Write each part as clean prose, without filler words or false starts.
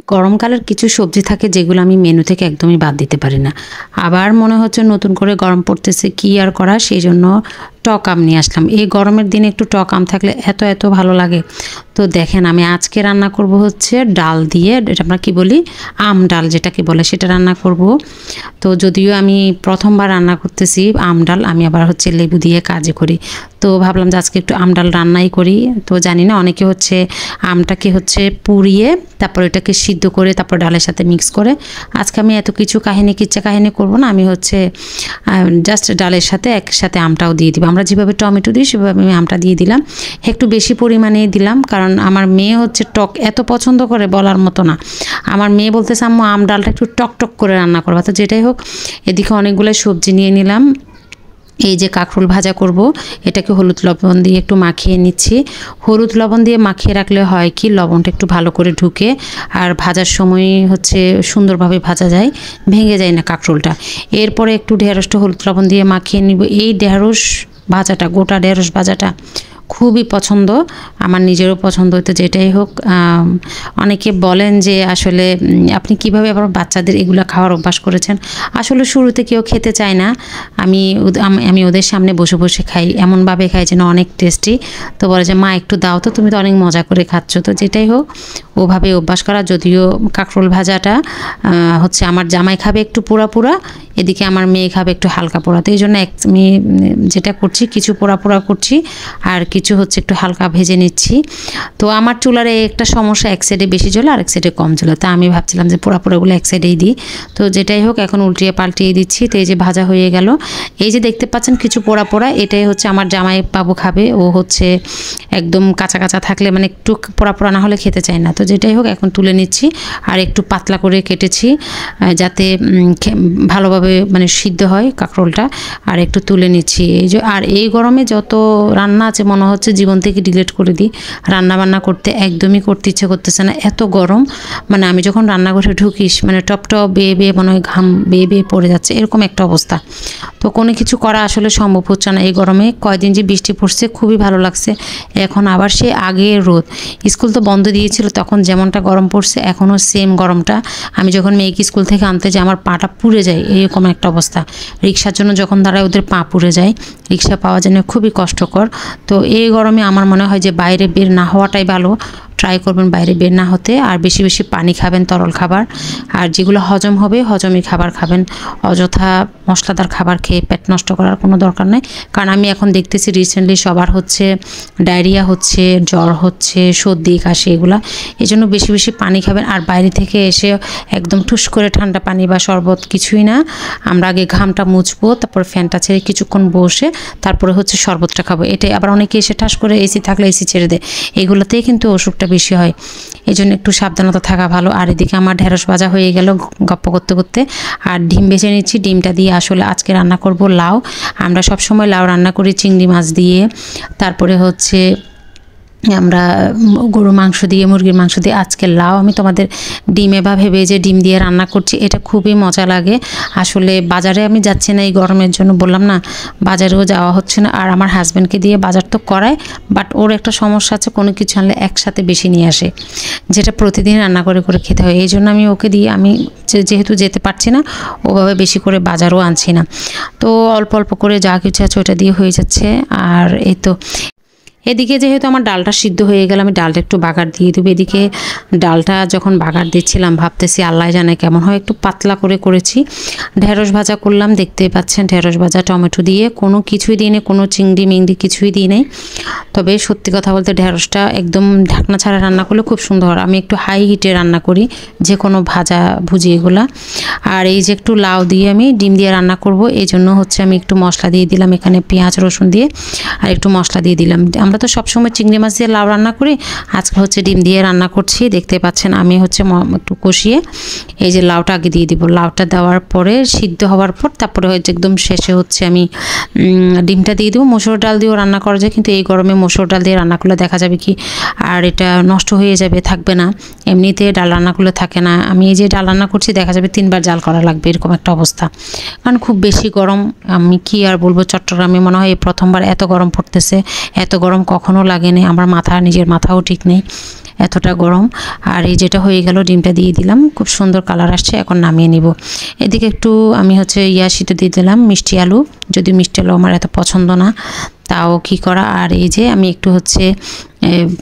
গরমকালের কিছু সবজি থাকে যেগুলো আমি মেনু থেকে একদমই বাদ দিতে পারি না। আবার মনে হচ্ছে নতুন করে গরম পড়তেছে, কি আর করা, সেই জন্য টক আম নিয়ে আসলাম। এই গরমের দিনে একটু টক আম থাকলে এত ভালো লাগে। তো দেখেন আমি আজকে রান্না করব হচ্ছে ডাল দিয়ে, এটা আমরা কি বলি, আম ডাল যেটাকে বলে, সেটা রান্না করব। তো যদিও আমি প্রথমবার রান্না করতেছি আম ডাল, আমি আবার হচ্ছে লেবু দিয়ে কাজে করি। তো ভাবলাম যে আজকে একটু আম ডাল রান্নাই করি। তো জানি না অনেকে হচ্ছে আমটাকে হচ্ছে পুড়িয়ে তারপর এটাকে সিদ্ধ করে তারপর ডালের সাথে মিক্স করে। আজকে আমি এত কিছু কিচ্ছা কাহিনী করব না, আমি হচ্ছে জাস্ট ডালের সাথে একসাথে আমটাও দিয়ে দিব। আমরা যেভাবে টমেটো দিই সেভাবে আমি আমটা দিয়ে দিলাম, একটু বেশি পরিমাণে দিলাম, কারণ আমার মেয়ে হচ্ছে টক এত পছন্দ করে বলার মতো না। আমার মেয়ে বলতেছে আম্মু আম ডালটা একটু টক করে রান্না করবা। তো যেটাই হোক, এদিকে অনেকগুলো সবজি নিয়ে নিলাম। এই যে কাঁকরোল ভাজা করব, এটাকে হলুদ লবণ দিয়ে একটু মাখিয়ে নিচ্ছি। হলুদ লবণ দিয়ে মাখিয়ে রাখলে হয় কি, লবণটা একটু ভালো করে ঢুকে আর ভাজার সময় হচ্ছে সুন্দরভাবে ভাজা যায়, ভেঙে যায় না কাঁকরোলটা। এরপরে একটু ঢেঁড়সটা হলুদ লবণ দিয়ে মাখিয়ে নিব। এই ঢেঁড়স ভাজাটা, গোটা ঢেঁড়স ভাজাটা খুবই পছন্দ, আমার নিজেরও পছন্দ। তো যেটাই হোক, অনেকে বলেন যে আসলে আপনি কিভাবে আবার বাচ্চাদের এগুলো খাওয়ার অভ্যাস করেছেন। আসলে শুরুতে কেউ খেতে চায় না, আমি ওদের সামনে বসে খাই, এমনভাবে খাই যেন অনেক টেস্টি। তো বলে যে মা একটু দাও, তো তুমি তো অনেক মজা করে খাচ্ছ। তো যেটাই হোক, ওভাবে অভ্যাস করা। যদিও কাঁকরোল ভাজাটা হচ্ছে আমার জামাই খাবে একটু পোড়া, এদিকে আমার মেয়ে খাবে একটু হালকা পোড়া। তো এই জন্য আমি যেটা করছি, কিছু পোড়া করছি আর কিছু হচ্ছে একটু হালকা ভেজে নিচ্ছি। তো আমার চুলার একটা সমস্যা, এক সাইডে বেশি জ্বলে আর এক সাইডে কম জ্বলে। তা আমি ভাবছিলাম যে পোড়াগুলো এক সাইডেই দিই। তো যেটাই হোক, এখন উল্টিয়ে পাল্টিয়ে দিচ্ছি। তো এই যে ভাজা হয়ে গেল। এই যে দেখতে পাচ্ছেন কিছু পোড়া, এটাই হচ্ছে আমার জামাই বাবু খাবে। ও হচ্ছে একদম কাঁচা থাকলে, মানে একটু পোড়া না হলে খেতে চায় না। তো যেটাই হোক, এখন তুলে নিচ্ছি আর একটু পাতলা করে কেটেছি যাতে ভালোভাবে মানে সিদ্ধ হয় কাঁকরোলটা, আর একটু তুলে নিচ্ছি। আর এই গরমে যত রান্না আছে মনে হচ্ছে জীবন থেকে ডিলিট করে দিই। রান্না করতে একদমই করতে ইচ্ছে করতেছে না, এত গরম। মানে আমি যখন রান্নাঘরে ঢুকিস, মানে টপ বেয়ে মনে হয় ঘাম বেয়ে পড়ে যাচ্ছে, এরকম একটা অবস্থা। তো কোনো কিছু করা আসলে সম্ভব হচ্ছে না এই গরমে। কয়দিন যে বৃষ্টি পড়ছে খুবই ভালো লাগছে, এখন আবার সে আগে রোদ। স্কুল তো বন্ধ দিয়েছিল, তখন যেমনটা গরম পড়ছে এখনও সেম গরমটা। আমি যখন মেয়েকে স্কুল থেকে আনতে যাই আমার পাটা পুড়ে যায়, এরকম একটা অবস্থা। রিক্সার জন্য যখন দাঁড়ায় ওদের পা পুড়ে যায়, রিক্সা পাওয়া যেন খুবই কষ্টকর। তো এই গরমে আমার মনে হয় যে বাইরে বের না হওয়াটাই ভালো। ট্রাই করবেন বাইরে বের না হতে, আর বেশি পানি খাবেন, তরল খাবার, আর যেগুলো হজম হবে হজমি খাবার খাবেন। অযথা মশলাদার খাবার খেয়ে পেট নষ্ট করার কোনো দরকার নেই। কারণ আমি এখন দেখতেছি রিসেন্টলি সবার হচ্ছে ডায়রিয়া হচ্ছে, জ্বর হচ্ছে, সর্দি কাশি, এগুলা। এই জন্য বেশি পানি খাবেন। আর বাইরে থেকে এসে একদম ঠুস করে ঠান্ডা পানি বা শরবত কিছুই না, আমরা আগে ঘামটা মুছবো, তারপর ফ্যানটা ছেড়ে কিছুক্ষণ বসে তারপরে হচ্ছে শরবতটা খাবো। এটাই আবার অনেকে এসে ঠাস করে এসি থাকলে এসি ছেড়ে দেয়, এগুলোতেই কিন্তু অসুখটা বেশি হয়। এই জন্য একটু সাবধানতা থাকা ভালো। আর এদিকে আমার ঢেঁড়স ভাজা হয়ে গেল গপ্প করতে, আর ডিম বেছে নিচ্ছি। ডিমটা দিয়ে আসলে আজকে রান্না করব লাউ। আমরা সবসময় লাউ রান্না করি চিংড়ি মাছ দিয়ে, তারপরে হচ্ছে আমরা গরু মাংস দিয়ে, মুরগির মাংস দিয়ে। আজকে লাউ আমি তোমাদের ডিমে বা ভেজে ডিম দিয়ে রান্না করছি, এটা খুবই মজা লাগে। আসলে বাজারে আমি যাচ্ছি না এই গরমের জন্য, বললাম না, বাজারেও যাওয়া হচ্ছে না। আর আমার হাজব্যান্ডকে দিয়ে বাজার তো করায়, বাট ওর একটা সমস্যা আছে, কোনো কিছু আনলে একসাথে বেশি নিয়ে আসে, যেটা প্রতিদিন রান্না করে খেতে হয়। এই জন্য আমি ওকে দিয়ে, আমি যেহেতু যেতে পারছি না, ওভাবে বেশি করে বাজারও আনছি না। তো অল্প করে যা কিছু আছে ওটা দিয়ে হয়ে যাচ্ছে। আর এই তো এদিকে যেহেতু আমার ডালটা সিদ্ধ হয়ে গেল, আমি ডালটা একটু বাগার দিয়ে দেবো। এদিকে ডালটা যখন বাগার দিচ্ছিলাম ভাবতেছি আল্লাহ জানে কেমন হয়, একটু পাতলা করেছি। ঢেঁড়স ভাজা করলাম, দেখতেই পাচ্ছেন ঢেঁড়স ভাজা টমেটো দিয়ে, কোনো কিছুই দিই নেই, কোনো চিংড়ি কিছুই দিই নেই। তবে সত্যি কথা বলতে ঢেঁড়সটা একদম ঢাকনা ছাড়া রান্না করলে খুব সুন্দর। আমি একটু হাই হিটে রান্না করি যে কোনো ভুজি এগুলা। আর এই যে একটু লাউ দিয়ে আমি ডিম দিয়ে রান্না করব, এই জন্য হচ্ছে আমি একটু মশলা দিয়ে দিলাম, এখানে পেঁয়াজ রসুন দিয়ে আর একটু মশলা দিয়ে দিলাম। আমরা তো সবসময় চিংড়ি মাছ দিয়ে লাউ রান্না করি, আজকে হচ্ছে ডিম দিয়ে রান্না করছি। দেখতে পাচ্ছেন আমি হচ্ছে একটু কষিয়ে এই যে লাউটা আগে দিয়ে দিব। লাউটা দেওয়ার পরে সিদ্ধ হওয়ার পর তারপরে হচ্ছে একদম শেষে হচ্ছে আমি ডিমটা দিয়ে দেবো। মসুর ডাল দিয়েও রান্না করা যায়, কিন্তু এই গরমে মসুর ডাল দিয়ে রান্না করলে দেখা যাবে কি আর এটা নষ্ট হয়ে যাবে, থাকবে না। এমনিতে ডাল রান্না করলে থাকে না। আমি এই যে ডাল রান্না করছি দেখা যাবে 3 বার জাল করা লাগবে, এরকম একটা অবস্থা। কারণ খুব বেশি গরম, আমি কি আর বলবো, চট্টগ্রামে মনে হয় এই প্রথমবার এত গরম পড়তেছে। এত গরম কখনো লাগেনি, আমার নিজের মাথাও ঠিক নেই, এতটা গরম। আর এই যেটা হয়ে গেল, ডিমটা দিয়ে দিলাম, খুব সুন্দর কালার আসছে, এখন নামিয়ে নিব। এদিকে একটু আমি হচ্ছে সিদ্ধ দিয়ে দিলাম মিষ্টি আলু, যদি মিষ্টি আলু আমার এত পছন্দ না, তাও কি করা। আর এই যে আমি একটু হচ্ছে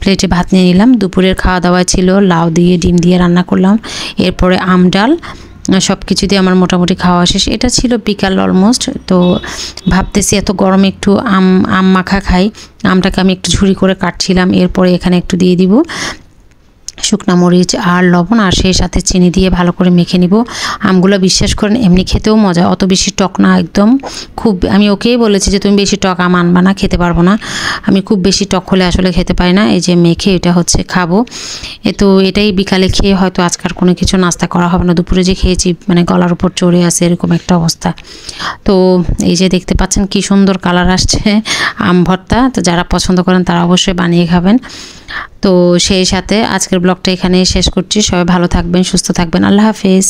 প্লেটে ভাত নিয়ে নিলাম, দুপুরের খাওয়া দাওয়া ছিল, লাউ দিয়ে ডিম দিয়ে রান্না করলাম, এরপরে আম ডাল, সব কিছু দিয়ে আমার মোটামুটি খাওয়া শেষ। এটা ছিল বিকাল অলমোস্ট। তো ভাবতেছি এত গরমে একটু আম মাখা খাই, আমটাকে আমি একটু ঝুরি করে কাটছিলাম, এরপরে এখানে একটু দিয়ে দিব শুকনা মরিচ আর লবণ, আর সেই সাথে চিনি দিয়ে ভালো করে মেখে নিব। আমগুলো বিশ্বাস করেন এমনি খেতেও মজা, অত বেশি টক না একদম। খুব আমি ওকেই বলেছি যে তুমি বেশি টক আম আনবা না, খেতে পারবো না, আমি খুব বেশি টক হলে আসলে খেতে পারি না। এই যে মেখে এটা হচ্ছে খাবো। তো এটাই বিকালে খেয়ে হয়তো আজকাল কোনো কিছু নাস্তা করা হবে না, দুপুরে যে খেয়েছি মানে গলার উপর চড়ে আসে এরকম একটা অবস্থা। তো এই যে দেখতে পাচ্ছেন কি সুন্দর কালার আসছে আম ভর্তা, তো যারা পছন্দ করেন তারা অবশ্যই বানিয়ে খাবেন। তো সেই সাথে আজকের ব্লগটা এখানেই শেষ করছি। সবাই ভালো থাকবেন, সুস্থ থাকবেন, আল্লাহ হাফেজ।